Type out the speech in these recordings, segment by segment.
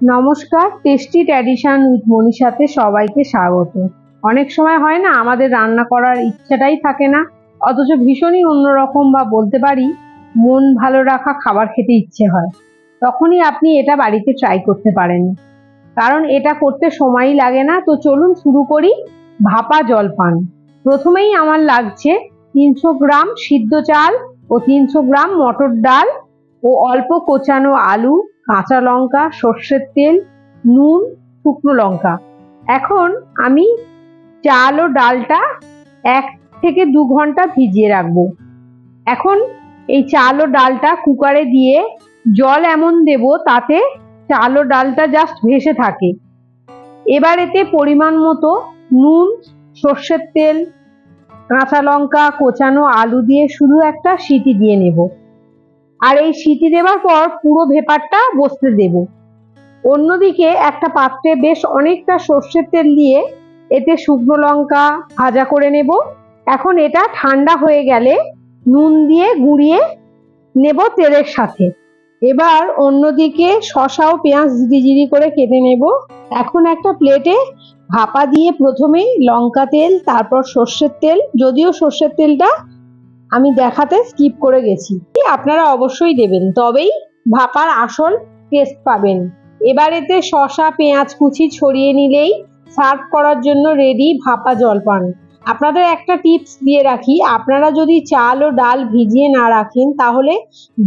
নমস্কার, tasty tradition with মনীষাতে সবাইকে স্বাগত। অনেক সময় হয় না, আমাদের রান্না করার ইচ্ছাটাই থাকে না, অথচ ভীষণই অন্যরকম বা বলতে পারি মন ভালো রাখা খাবার খেতে ইচ্ছে হয়। তখনই আপনি এটা বাড়িতে ট্রাই করতে পারেন, কারণ এটা করতে সময়ই লাগে না। তো চলুন শুরু করি ভাপা জলপান। প্রথমেই আমার লাগছে 300 গ্রাম সিদ্ধ চাল ও 300 গ্রাম মটর ডাল ও অল্প কোচানো আলু, কাঁচা লঙ্কা, সর্ষের তেল, নুন, শুকনো লঙ্কা। এখন আমি চাল ও ডালটা 1 থেকে 2 ঘন্টা ভিজিয়ে রাখবো। এখন এই চাল ও ডালটা কুকারে দিয়ে জল এমন দেব তাতে চাল ও ডালটা জাস্ট ভেসে থাকে। এবার এতে পরিমাণ মতো নুন, সর্ষের তেল, কাঁচা লঙ্কা, কোচানো আলু দিয়ে শুধু একটা সিটি দিয়ে নেব। আর এই সিটি দেওয়ার পর পুরো ভেপারটা বসতে দেব। অন্যদিকে একটা পাত্রে বেশ অনেকটা সর্ষের তেল দিয়ে এতে শুকনো লঙ্কা ভাজা করে নেব। এখন এটা ঠান্ডা হয়ে গেলে নুন দিয়ে গুঁড়িয়ে নেব তেলের সাথে। এবার অন্যদিকে শসা ও পেঁয়াজ ঝিরি করে কেটে নেব। এখন একটা প্লেটে ভাপা দিয়ে প্রথমে লঙ্কা তেল, তারপর সর্ষের তেল, যদিও সর্ষের তেলটা আমি দেখাতে স্কিপ করে গেছি, আপনারা অবশ্যই দেবেন, তবেই ভাপার আসল টেস্ট পাবেন। এবার এতে শসা পেঁয়াজ কুচি ছড়িয়ে নিলেই সার্ভ করার জন্য রেডি ভাপা জলপান। আপনাদের একটা টিপস দিয়ে রাখি, আপনারা যদি চাল ও ডাল ভিজিয়ে না রাখেন তাহলে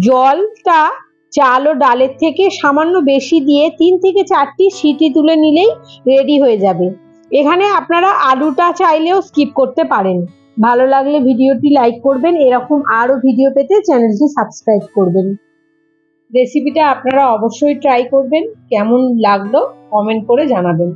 জলটা চাল ও ডালের থেকে সামান্য বেশি দিয়ে 3 থেকে 4টি সিটি তুলে নিলেই রেডি হয়ে যাবে। এখানে আপনারা আলুটা চাইলেও স্কিপ করতে পারেন। ভালো লাগলে ভিডিওটি লাইক করবেন, এরকম আরো ভিডিও পেতে চ্যানেলটি সাবস্ক্রাইব করবেন। রেসিপিটা আপনারা অবশ্যই ট্রাই করবেন, কেমন লাগলো কমেন্ট করে জানাবেন।